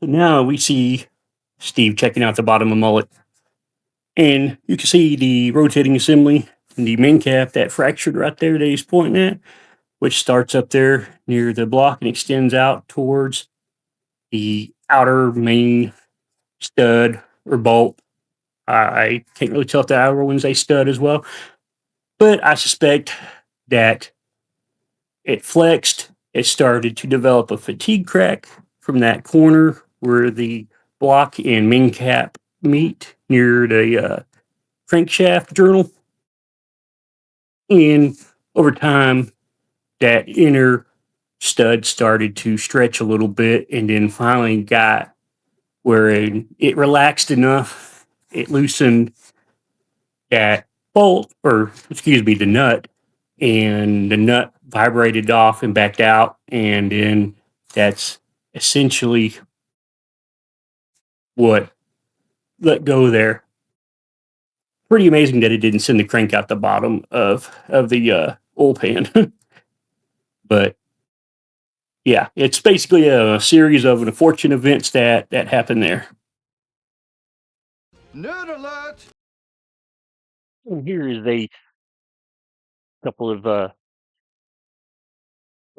So now we see Steve checking out the bottom of Mullet, and you can see the rotating assembly and the main cap that fractured right there that he's pointing at, which starts up there near the block and extends out towards the outer main stud or bolt. I can't really tell if the outer one's a stud as well, but I suspect that it flexed. It started to develop a fatigue crack from that corner where the block and main cap meet near the crankshaft journal. And over time, that inner stud started to stretch a little bit and then finally got where it relaxed enough. It loosened that bolt, or excuse me, the nut, and the nut vibrated off and backed out. And then that's essentially what let go there. Pretty amazing that it didn't send the crank out the bottom of the oil pan. But yeah, it's basically a series of unfortunate events that happened there. Nerd alert! And here is a couple of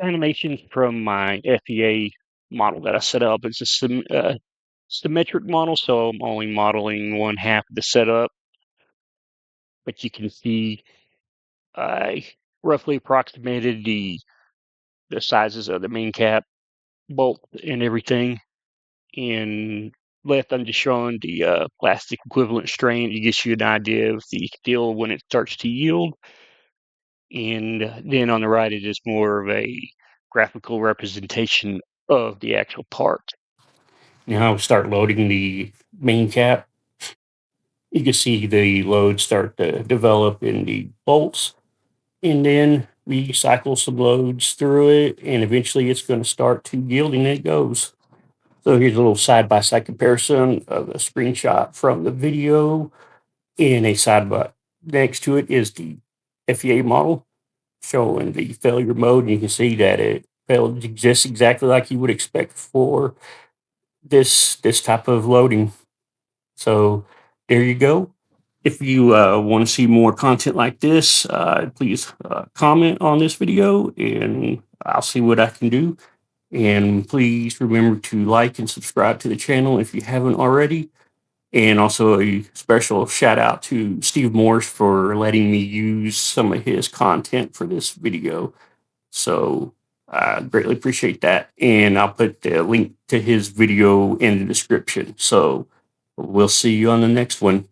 animations from my FEA model that I set up. It's a symmetric model, so I'm only modeling one half of the setup. But you can see I roughly approximated the sizes of the main cap, bolt, and everything. In left, I'm just showing the plastic equivalent strain. It gives you an idea of the steel when it starts to yield. And then on the right, it is more of a graphical representation of the actual part. Now I'll start loading the main cap. You can see the load start to develop in the bolts, and then we cycle some loads through it, and eventually it's going to start to yield and it goes. So here's a little side-by-side comparison of a screenshot from the video, and a side by next to it is the FEA model showing the failure mode, and you can see that it failed exists exactly like you would expect for this type of loading. So there you go. If you want to see more content like this, please comment on this video and I'll see what I can do. And please remember to like and subscribe to the channel if you haven't already. And also a special shout out to Steve Morse for letting me use some of his content for this video. So I greatly appreciate that. And I'll put the link to his video in the description. So we'll see you on the next one.